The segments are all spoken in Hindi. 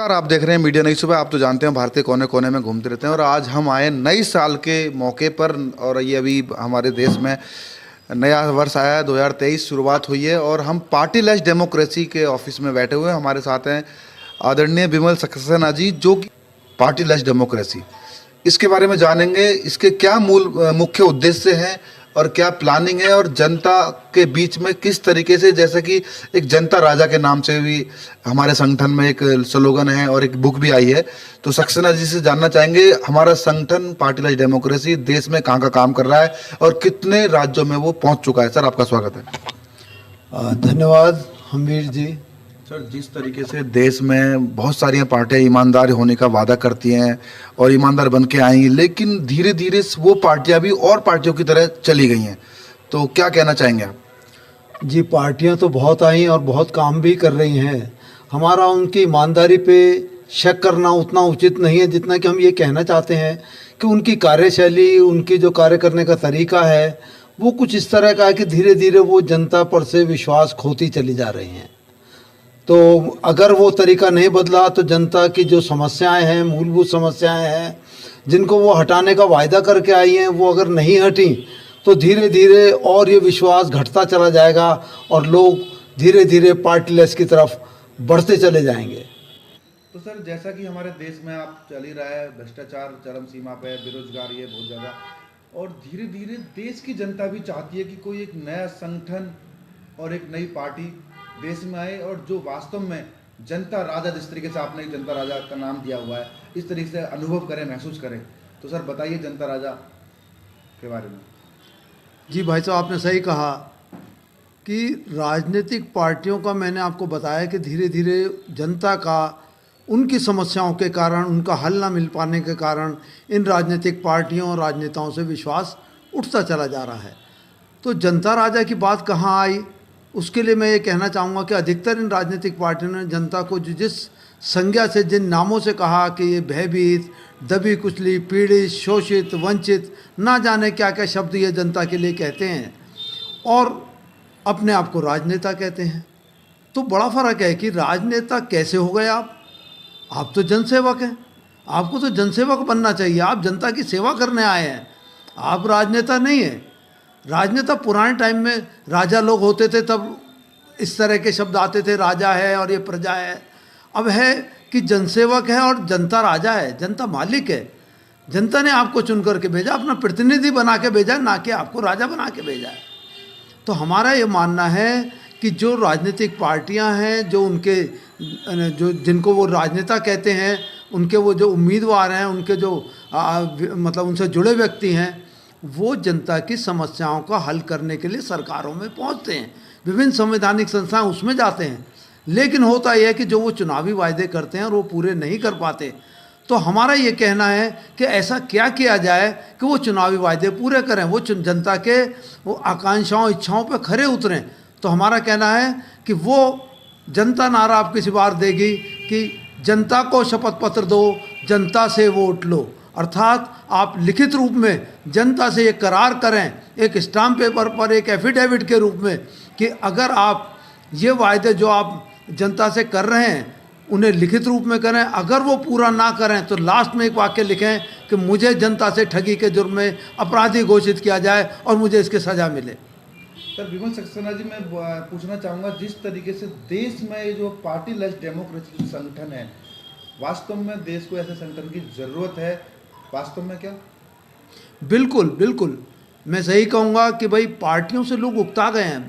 नमस्कार, आप देख रहे हैं मीडिया नई सुबह। आप तो जानते हैं भारतीय कोने कोने में घूमते रहते हैं और आज हम आए नई साल के मौके पर। और ये अभी हमारे देश में नया वर्ष आया है, 2023 शुरुआत हुई है और हम पार्टी लेस डेमोक्रेसी के ऑफिस में बैठे हुए हैं। हमारे साथ हैं आदरणीय विमल सक्सेना जी, जो कि पार्टी लेस डेमोक्रेसी, इसके बारे में जानेंगे। इसके क्या मुख्य उद्देश्य हैं और क्या प्लानिंग है और जनता के बीच में किस तरीके से, जैसे कि एक जनता राजा के नाम से भी हमारे संगठन में एक स्लोगन है और एक बुक भी आई है। तो सक्सेना जी से जानना चाहेंगे, हमारा संगठन पार्टी लेस डेमोक्रेसी देश में कहाँ का काम कर रहा है और कितने राज्यों में वो पहुंच चुका है। सर, आपका स्वागत है। धन्यवाद हमवीर जी। सर, जिस तरीके से देश में बहुत सारी पार्टियां ईमानदार होने का वादा करती हैं और ईमानदार बन के आई, लेकिन धीरे धीरे वो पार्टियां भी और पार्टियों की तरह चली गई हैं, तो क्या कहना चाहेंगे आप? जी, पार्टियां तो बहुत आई और बहुत काम भी कर रही हैं। हमारा उनकी ईमानदारी पे शक करना उतना उचित नहीं है जितना कि हम ये कहना चाहते हैं कि उनकी कार्यशैली, उनकी जो कार्य करने का तरीका है वो कुछ इस तरह का है कि धीरे धीरे वो जनता पर से विश्वास खोती चली जा रही हैं। तो अगर वो तरीका नहीं बदला तो जनता की जो समस्याएं हैं, मूलभूत समस्याएं हैं जिनको वो हटाने का वायदा करके आई हैं, वो अगर नहीं हटी तो धीरे धीरे और ये विश्वास घटता चला जाएगा और लोग धीरे धीरे पार्टीलेस की तरफ बढ़ते चले जाएंगे। तो सर, जैसा कि हमारे देश में आप चल ही रहा है, भ्रष्टाचार चरम सीमा पे, बेरोजगारी है बहुत ज़्यादा, और धीरे धीरे देश की जनता भी चाहती है कि कोई एक नया संगठन और एक नई पार्टी देश में आए और जो वास्तव में जनता राजा, जिस तरीके से आपने जनता राजा का नाम दिया हुआ है, इस तरीके से अनुभव करें, महसूस करें। तो सर बताइए जनता राजा के बारे में। जी भाई साहब, आपने सही कहा कि राजनीतिक पार्टियों का, मैंने आपको बताया कि धीरे धीरे जनता का उनकी समस्याओं के कारण, उनका हल ना मिल पाने के कारण इन राजनीतिक पार्टियों और राजनेताओं से विश्वास उठता चला जा रहा है। तो जनता राजा की बात कहाँ आई, उसके लिए मैं ये कहना चाहूँगा कि अधिकतर इन राजनीतिक पार्टियों ने जनता को जिस संज्ञा से, जिन नामों से कहा कि ये भयभीत, दबी कुचली, पीड़ित, शोषित, वंचित, ना जाने क्या क्या शब्द ये जनता के लिए कहते हैं और अपने आप को राजनेता कहते हैं। तो बड़ा फ़र्क है कि राजनेता कैसे हो गए आप तो जनसेवक हैं। आपको तो जनसेवक बनना चाहिए, आप जनता की सेवा करने आए हैं, आप राजनेता नहीं हैं। राजनेता पुराने टाइम में राजा लोग होते थे, तब इस तरह के शब्द आते थे, राजा है और ये प्रजा है। अब है कि जनसेवक है और जनता राजा है, जनता मालिक है। जनता ने आपको चुन करके भेजा, अपना प्रतिनिधि बना के भेजा, ना कि आपको राजा बना के भेजा है। तो हमारा ये मानना है कि जो राजनीतिक पार्टियां हैं, जो उनके जिनको वो राजनेता कहते हैं, उनके वो जो उम्मीदवार हैं, उनके जो मतलब उनसे जुड़े व्यक्ति हैं, वो जनता की समस्याओं का हल करने के लिए सरकारों में पहुंचते हैं, विभिन्न संवैधानिक संस्थाएं उसमें जाते हैं। लेकिन होता यह है कि जो वो चुनावी वायदे करते हैं और वो पूरे नहीं कर पाते। तो हमारा ये कहना है कि ऐसा क्या किया जाए कि वो चुनावी वायदे पूरे करें, वो जनता के वो आकांक्षाओं, इच्छाओं पर खरे उतरें। तो हमारा कहना है कि वो जनता नारा आप किसी बार देगी कि जनता को शपथ पत्र दो, जनता से वोट लो। अर्थात आप लिखित रूप में जनता से ये करार करें, एक स्टाम्प पेपर पर, एक एफिडेविट के रूप में, कि अगर आप ये वायदे जो आप जनता से कर रहे हैं उन्हें लिखित रूप में करें। अगर वो पूरा ना करें तो लास्ट में एक वाक्य लिखें कि मुझे जनता से ठगी के जुर्म में अपराधी घोषित किया जाए और मुझे इसकी सज़ा मिले। सर, विमल सक्सेना जी, मैं पूछना चाहूँगा, जिस तरीके से देश में ये जो पार्टी लेस डेमोक्रेसी संगठन है, वास्तव में देश को ऐसे संगठन की ज़रूरत है वास्तव में क्या? बिल्कुल बिल्कुल, मैं सही कहूँगा कि भाई पार्टियों से लोग उकता गए हैं।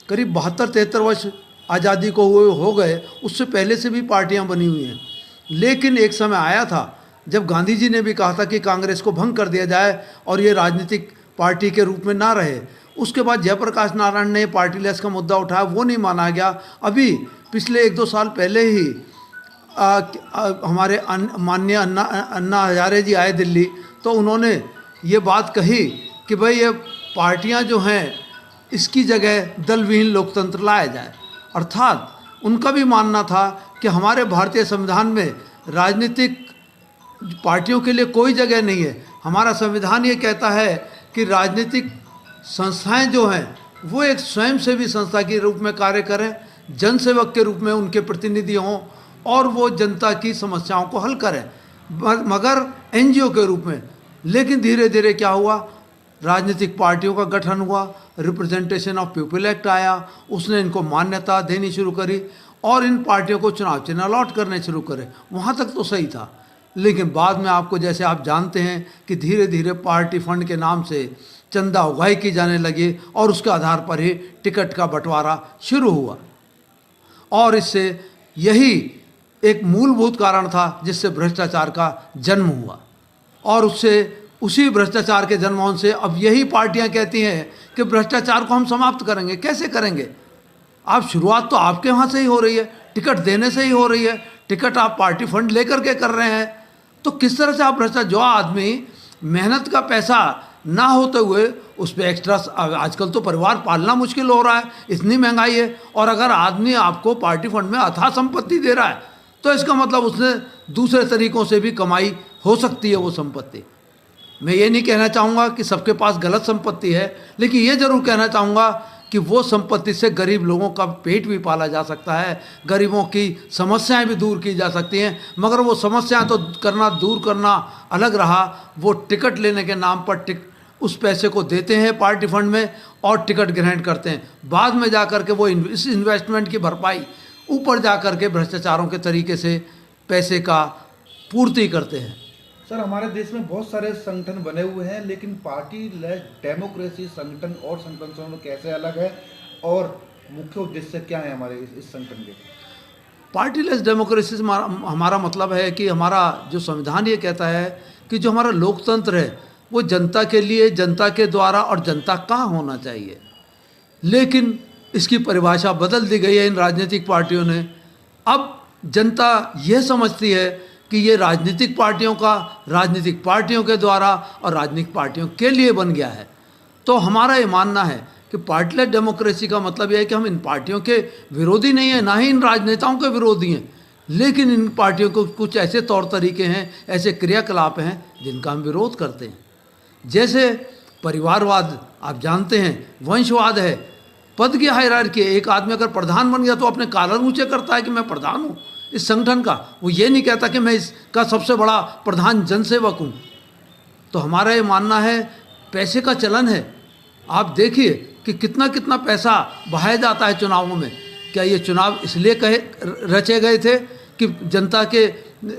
करीब 72-73 वर्ष आज़ादी को हुए हो गए, उससे पहले से भी पार्टियां बनी हुई हैं। लेकिन एक समय आया था जब गांधी जी ने भी कहा था कि कांग्रेस को भंग कर दिया जाए और ये राजनीतिक पार्टी के रूप में ना रहे। उसके बाद जयप्रकाश नारायण ने पार्टी लेस का मुद्दा उठाया, वो नहीं माना गया। अभी पिछले 1-2 साल पहले ही हमारे माननीय अन्ना हजारे जी आए दिल्ली, तो उन्होंने ये बात कही कि भाई ये पार्टियां जो हैं इसकी जगह दलविहीन लोकतंत्र लाया जाए। अर्थात उनका भी मानना था कि हमारे भारतीय संविधान में राजनीतिक पार्टियों के लिए कोई जगह नहीं है। हमारा संविधान ये कहता है कि राजनीतिक संस्थाएं जो हैं वो एक स्वयंसेवी संस्था के रूप में कार्य करें, जनसेवक के रूप में उनके प्रतिनिधि हों और वो जनता की समस्याओं को हल करें, मगर एनजीओ के रूप में। लेकिन धीरे धीरे क्या हुआ, राजनीतिक पार्टियों का गठन हुआ, रिप्रेजेंटेशन ऑफ पीपल एक्ट आया, उसने इनको मान्यता देनी शुरू करी और इन पार्टियों को चुनाव चिन्ह अलॉट करने शुरू करे। वहाँ तक तो सही था, लेकिन बाद में आपको, जैसे आप जानते हैं कि धीरे धीरे पार्टी फंड के नाम से चंदा उगाही की जाने लगी और उसके आधार पर ही टिकट का बंटवारा शुरू हुआ। और इससे यही एक मूलभूत कारण था जिससे भ्रष्टाचार का जन्म हुआ। और उसी भ्रष्टाचार के जन्म से अब यही पार्टियां कहती हैं कि भ्रष्टाचार को हम समाप्त करेंगे। कैसे करेंगे? आप शुरुआत तो आपके वहाँ से ही हो रही है, टिकट देने से ही हो रही है, टिकट आप पार्टी फंड लेकर के कर रहे हैं, तो किस तरह से आप भ्रष्टाचार, जो आदमी मेहनत का पैसा ना होते हुए उस पर एक्स्ट्रा, आजकल तो परिवार पालना मुश्किल हो रहा है, इतनी महंगाई है, और अगर आदमी आपको पार्टी फंड में अथाह संपत्ति दे रहा है तो इसका मतलब उसने दूसरे तरीकों से भी कमाई हो सकती है वो संपत्ति। मैं ये नहीं कहना चाहूँगा कि सबके पास गलत संपत्ति है, लेकिन ये ज़रूर कहना चाहूँगा कि वो संपत्ति से गरीब लोगों का पेट भी पाला जा सकता है, गरीबों की समस्याएं भी दूर की जा सकती हैं। मगर वो समस्याएं तो दूर करना अलग रहा, वो टिकट लेने के नाम पर उस पैसे को देते हैं पार्टी फंड में और टिकट ग्रहण करते हैं। बाद में जा कर के वो इस इन्वेस्टमेंट की भरपाई ऊपर जा कर के भ्रष्टाचारों के तरीके से पैसे का पूर्ति करते हैं। सर, हमारे देश में बहुत सारे संगठन बने हुए हैं, लेकिन पार्टी लेस डेमोक्रेसी संगठन और संगठनों में कैसे अलग है और मुख्य उद्देश्य क्या है हमारे इस संगठन के? पार्टी लेस डेमोक्रेसी से हमारा मतलब है कि हमारा जो संविधान ये कहता है कि जो हमारा लोकतंत्र है वो जनता के लिए, जनता के द्वारा और जनता का होना चाहिए। लेकिन इसकी परिभाषा बदल दी गई है इन राजनीतिक पार्टियों ने। अब जनता यह समझती है कि ये राजनीतिक पार्टियों का, राजनीतिक पार्टियों के द्वारा और राजनीतिक पार्टियों के लिए बन गया है। तो हमारा ये मानना है कि पार्टीलेस डेमोक्रेसी का मतलब यह है कि हम इन पार्टियों के विरोधी नहीं हैं, ना ही इन राजनेताओं के विरोधी हैं, लेकिन इन पार्टियों को कुछ ऐसे तौर तरीके हैं, ऐसे क्रियाकलाप हैं जिनका हम विरोध करते हैं। जैसे परिवारवाद आप जानते हैं, वंशवाद है, पद की हायरार्की है। एक आदमी अगर प्रधान बन गया तो अपने कॉलर ऊंचे करता है कि मैं प्रधान हूँ इस संगठन का, वो ये नहीं कहता कि मैं इसका सबसे बड़ा प्रधान जनसेवक हूँ। तो हमारा ये मानना है पैसे का चलन है। आप देखिए कि कितना कितना पैसा बहाया जाता है चुनावों में। क्या ये चुनाव इसलिए रचे गए थे कि जनता के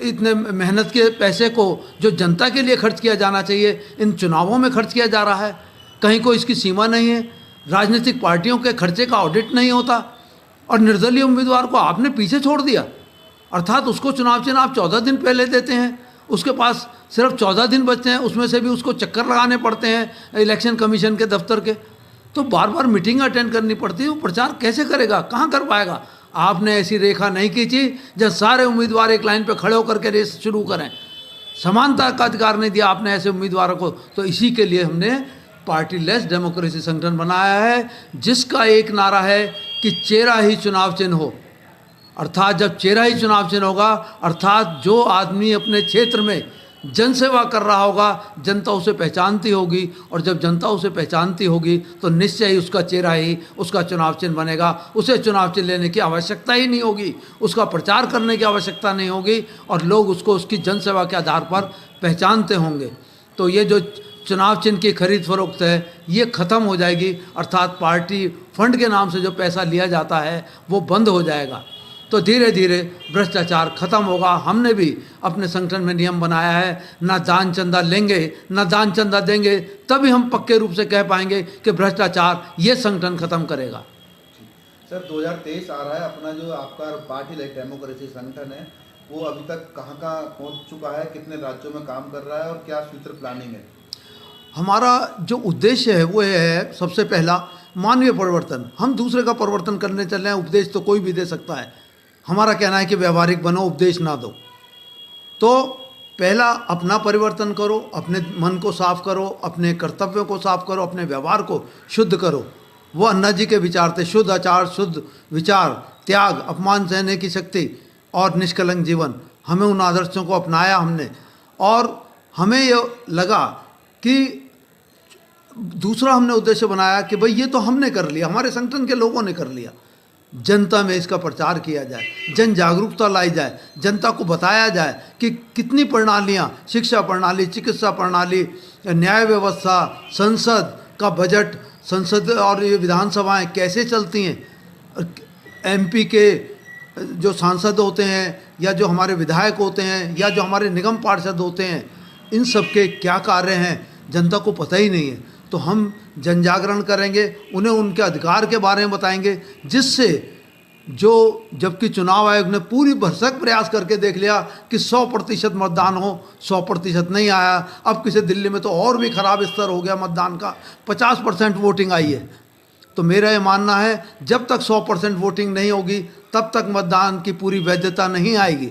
इतने मेहनत के पैसे को जो जनता के लिए खर्च किया जाना चाहिए इन चुनावों में खर्च किया जा रहा है? कहीं कोई इसकी सीमा नहीं है। राजनीतिक पार्टियों के खर्चे का ऑडिट नहीं होता और निर्दलीय उम्मीदवार को आपने पीछे छोड़ दिया, अर्थात उसको चुनाव चिन्ह आप 14 दिन पहले देते हैं, उसके पास सिर्फ 14 दिन बचते हैं, उसमें से भी उसको चक्कर लगाने पड़ते हैं इलेक्शन कमीशन के दफ्तर के, तो बार बार मीटिंग अटेंड करनी पड़ती है। वो प्रचार कैसे करेगा, कहाँ कर पाएगा? आपने ऐसी रेखा नहीं खींची जब सारे उम्मीदवार एक लाइन पे खड़े होकर के रेस शुरू करें। समानता का अधिकार नहीं दिया आपने ऐसे उम्मीदवारों को। तो इसी के लिए हमने पार्टी लेस डेमोक्रेसी संगठन बनाया है, जिसका एक नारा है कि चेहरा ही चुनाव चिन्ह हो। अर्थात जब चेहरा ही चुनाव चिन्ह होगा, अर्थात जो आदमी अपने क्षेत्र में जनसेवा कर रहा होगा, जनता उसे पहचानती होगी, और जब जनता उसे पहचानती होगी तो निश्चय ही उसका चेहरा ही उसका चुनाव चिन्ह बनेगा। उसे चुनाव चिन्ह लेने की आवश्यकता ही नहीं होगी, उसका प्रचार करने की आवश्यकता नहीं होगी, और लोग उसको उसकी जनसेवा के आधार पर पहचानते होंगे। तो ये जो चुनाव चिन्ह की खरीद फरोख्त है ये ख़त्म हो जाएगी, अर्थात पार्टी फंड के नाम से जो पैसा लिया जाता है वो बंद हो जाएगा। तो धीरे धीरे भ्रष्टाचार खत्म होगा। हमने भी अपने संगठन में नियम बनाया है, ना दान चंदा लेंगे ना दान चंदा देंगे, तभी हम पक्के रूप से कह पाएंगे कि भ्रष्टाचार ये संगठन खत्म करेगा। सर, 2023 आ रहा है, अपना जो आपका पार्टी लेस डेमोक्रेसी संगठन है वो अभी तक कहाँ कहाँ पहुँच चुका है, कितने राज्यों में काम कर रहा है और क्या फ्यूचर प्लानिंग है? हमारा जो उद्देश्य है वो है सबसे पहला मानवीय परिवर्तन। हम दूसरे का परिवर्तन करने चल रहे हैं। उपदेश तो कोई भी दे सकता है, हमारा कहना है कि व्यवहारिक बनो, उपदेश ना दो। तो पहला अपना परिवर्तन करो, अपने मन को साफ करो, अपने कर्तव्यों को साफ करो, अपने व्यवहार को शुद्ध करो। वो अन्ना जी के विचार थे, शुद्ध आचार, शुद्ध विचार, त्याग, अपमान सहने की शक्ति और निष्कलंक जीवन। हमें उन आदर्शों को अपनाया हमने, और हमें ये लगा कि दूसरा हमने उद्देश्य बनाया कि भाई ये तो हमने कर लिया, हमारे संगठन के लोगों ने कर लिया, जनता में इसका प्रचार किया जाए, जन जागरूकता लाई जाए, जनता को बताया जाए कि कितनी प्रणालियाँ, शिक्षा प्रणाली, चिकित्सा प्रणाली, न्याय व्यवस्था, संसद का बजट, संसद और ये विधानसभाएं कैसे चलती हैं, एमपी के जो सांसद होते हैं या जो हमारे विधायक होते हैं या जो हमारे निगम पार्षद होते हैं, इन सब के क्या कार्य हैं जनता को पता ही नहीं है। तो हम जन जागरण करेंगे, उन्हें उनके अधिकार के बारे में बताएंगे, जिससे जो जबकि चुनाव आयोग ने पूरी भरसक प्रयास करके देख लिया कि 100% मतदान हो, 100% नहीं आया। अब किसी दिल्ली में तो और भी ख़राब स्तर हो गया मतदान का, 50% वोटिंग आई है। तो मेरा ये मानना है जब तक 100% वोटिंग नहीं होगी तब तक मतदान की पूरी वैधता नहीं आएगी।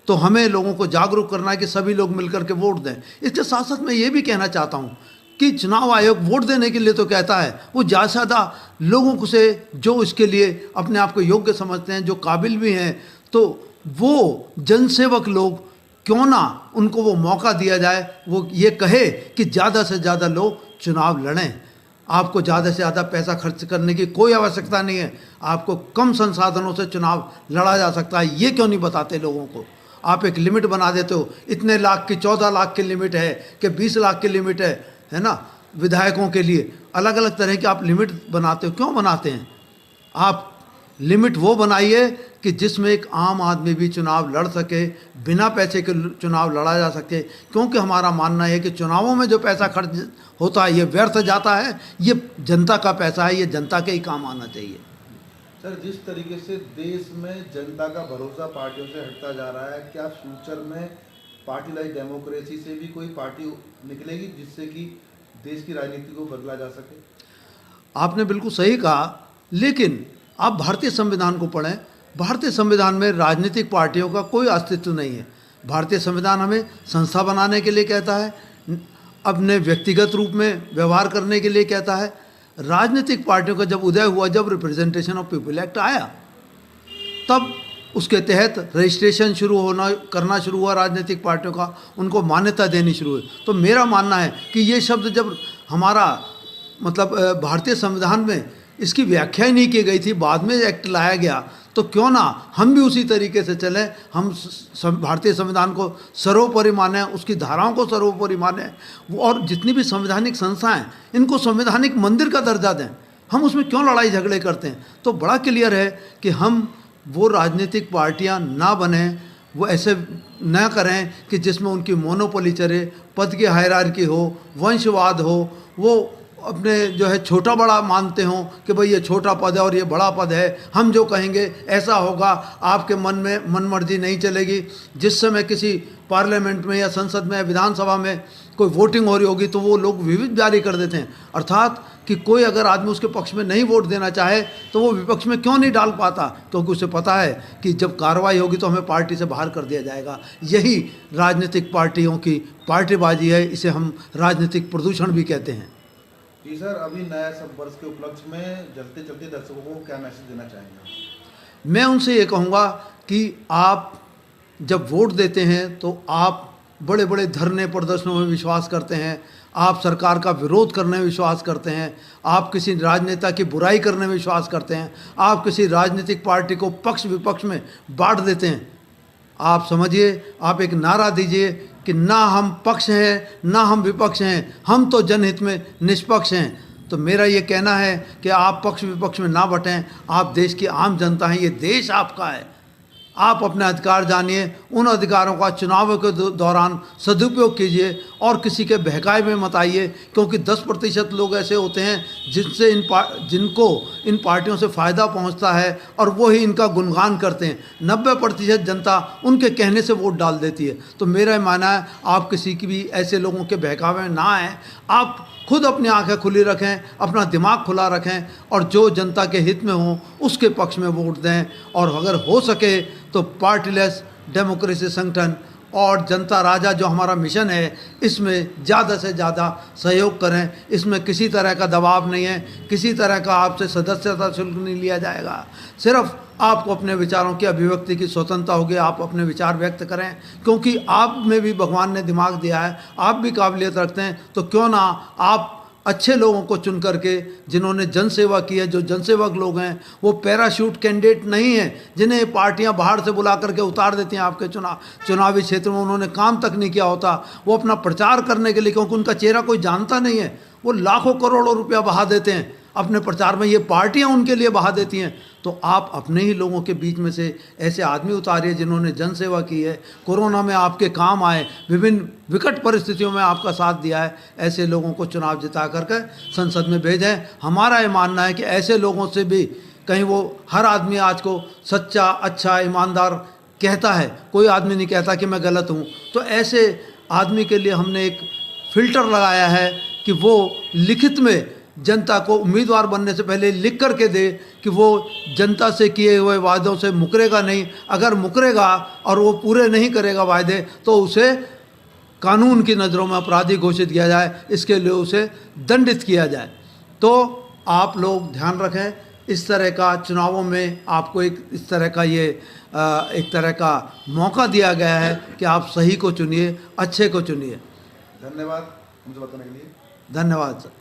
तो हमें लोगों को जागरूक करना है कि सभी लोग मिलकर के वोट दें। इसके साथ साथ मैं ये भी कहना चाहता हूँ कि चुनाव आयोग वोट देने के लिए तो कहता है, वो ज़्यादा से ज़्यादा लोगों को से जो इसके लिए अपने आप को योग्य समझते हैं, जो काबिल भी हैं, तो वो जनसेवक लोग क्यों ना उनको वो मौका दिया जाए, वो ये कहे कि ज़्यादा से ज़्यादा लोग चुनाव लड़ें। आपको ज़्यादा से ज़्यादा पैसा खर्च करने की कोई आवश्यकता नहीं है, आपको कम संसाधनों से चुनाव लड़ा जा सकता है। ये क्यों नहीं बताते लोगों को? आप एक लिमिट बना देते हो, इतने लाख की 14 लाख की लिमिट है कि 20 लाख की लिमिट है ना, विधायकों के लिए अलग अलग तरह की आप लिमिट बनाते हो। क्यों बनाते हैं? आप लिमिट वो बनाइए कि जिसमें एक आम आदमी भी चुनाव लड़ सके, बिना पैसे के चुनाव लड़ा जा सके। क्योंकि हमारा मानना है कि चुनावों में जो पैसा खर्च होता है ये व्यर्थ जाता है, ये जनता का पैसा है, ये जनता के ही काम आना चाहिए। सर, जिस तरीके से देश में जनता का भरोसा पार्टियों से हटता जा रहा है, क्या फ्यूचर में पार्टी लाइक डेमोक्रेसी से भी कोई पार्टी निकलेगी जिससे कि देश की राजनीति को बदला जा सके? आपने बिल्कुल सही कहा, लेकिन आप भारतीय संविधान को पढ़ें। भारतीय संविधान में राजनीतिक पार्टियों का कोई अस्तित्व नहीं है। भारतीय संविधान हमें संस्था बनाने के लिए कहता है, अपने व्यक्तिगत रूप में व्यवहार करने के लिए कहता है। राजनीतिक पार्टियों का जब उदय हुआ, जब रिप्रेजेंटेशन ऑफ पीपल एक्ट आया, तब उसके तहत रजिस्ट्रेशन करना शुरू हुआ राजनीतिक पार्टियों का, उनको मान्यता देनी शुरू हुई। तो मेरा मानना है कि ये शब्द जब हमारा मतलब भारतीय संविधान में इसकी व्याख्या ही नहीं की गई थी, बाद में एक्ट लाया गया, तो क्यों ना हम भी उसी तरीके से चलें। हम भारतीय संविधान को सर्वोपरि माने, उसकी धाराओं को सर्वोपरि माने, और जितनी भी संवैधानिक संस्थाएं इनको संवैधानिक मंदिर का दर्जा दें। हम उसमें क्यों लड़ाई झगड़े करते हैं? तो बड़ा क्लियर है कि हम वो राजनीतिक पार्टियां ना बने, वो ऐसे न करें कि जिसमें उनकी मोनोपोली चले, पद की हायरार्की हो, वंशवाद हो, वो अपने जो है छोटा बड़ा मानते हों कि भाई ये छोटा पद है और ये बड़ा पद है, हम जो कहेंगे ऐसा होगा, आपके मन में मनमर्जी नहीं चलेगी। जिस समय किसी पार्लियामेंट में या संसद में या विधानसभा में कोई वोटिंग हो रही होगी तो वो लोग विविध जारी कर देते हैं, अर्थात कि कोई अगर आदमी उसके पक्ष में नहीं वोट देना चाहे तो वो विपक्ष में क्यों नहीं डाल पाता, क्योंकि उसे पता है कि जब कार्रवाई होगी तो हमें पार्टी से बाहर कर दिया जाएगा। यही राजनीतिक पार्टियों की पार्टीबाजी है, इसे हम राजनीतिक प्रदूषण भी कहते हैं। जी सर, अभी नया सब वर्ष के उपलक्ष्य में चलते चलते दर्शकों को क्या मैसेज देना चाहेंगे? मैं उनसे ये कहूँगा कि आप जब वोट देते हैं तो आप बड़े बड़े धरने प्रदर्शनों में विश्वास करते हैं, आप सरकार का विरोध करने में विश्वास करते हैं, आप किसी राजनेता की बुराई करने में विश्वास करते हैं, आप किसी राजनीतिक पार्टी को पक्ष विपक्ष में बांट देते हैं। आप समझिए, आप एक नारा दीजिए कि ना हम पक्ष हैं ना हम विपक्ष हैं, हम तो जनहित में निष्पक्ष हैं। तो मेरा ये कहना है कि आप पक्ष विपक्ष में ना बटें, आप देश की आम जनता हैं, ये देश आपका है। आप अपने अधिकार जानिए, उन अधिकारों का चुनाव के दौरान सदुपयोग कीजिए और किसी के बहकावे में मत आइए, क्योंकि 10% लोग ऐसे होते हैं जिनसे जिनको इन पार्टियों से फ़ायदा पहुंचता है और वो ही इनका गुणगान करते हैं। 90% जनता उनके कहने से वोट डाल देती है। तो मेरा मानना है आप किसी की भी ऐसे लोगों के बहकावे में ना आएँ, आप खुद अपनी आंखें खुली रखें, अपना दिमाग खुला रखें और जो जनता के हित में हो उसके पक्ष में वोट दें। और अगर हो सके तो पार्टीलेस डेमोक्रेसी संगठन और जनता राजा जो हमारा मिशन है, इसमें ज़्यादा से ज़्यादा सहयोग करें। इसमें किसी तरह का दबाव नहीं है, किसी तरह का आपसे सदस्यता शुल्क नहीं लिया जाएगा। सिर्फ आपको अपने विचारों की अभिव्यक्ति की स्वतंत्रता होगी, आप अपने विचार व्यक्त करें, क्योंकि आप में भी भगवान ने दिमाग दिया है, आप भी काबिलियत रखते हैं। तो क्यों ना आप अच्छे लोगों को चुन करके, जिन्होंने जनसेवा की है, जो जनसेवक लोग हैं, वो पैराशूट कैंडिडेट नहीं हैं जिन्हें पार्टियां बाहर से बुला करके उतार देती हैं आपके चुनावी क्षेत्र में। उन्होंने काम तक नहीं किया होता, वो अपना प्रचार करने के लिए, क्योंकि उनका चेहरा कोई जानता नहीं है, वो लाखों करोड़ों रुपया बहा देते हैं अपने प्रचार में, ये पार्टियां उनके लिए बहा देती हैं। तो आप अपने ही लोगों के बीच में से ऐसे आदमी उतारिए जिन्होंने जनसेवा की है, कोरोना में आपके काम आए, विभिन्न विकट परिस्थितियों में आपका साथ दिया है, ऐसे लोगों को चुनाव जिता करके संसद में भेजें। हमारा ये मानना है कि ऐसे लोगों से भी कहीं वो, हर आदमी आज को सच्चा, अच्छा, ईमानदार कहता है, कोई आदमी नहीं कहता कि मैं गलत हूँ। तो ऐसे आदमी के लिए हमने एक फ़िल्टर लगाया है कि वो लिखित में जनता को उम्मीदवार बनने से पहले लिख कर के दे कि वो जनता से किए हुए वादों से मुकरेगा नहीं। अगर मुकरेगा और वो पूरे नहीं करेगा वायदे, तो उसे कानून की नज़रों में अपराधी घोषित किया जाए, इसके लिए उसे दंडित किया जाए। तो आप लोग ध्यान रखें, इस तरह का चुनावों में आपको इस तरह का एक तरह का मौका दिया गया है कि आप सही को चुनिए, अच्छे को चुनिए। धन्यवाद मुझे बताने के लिए। धन्यवाद सर।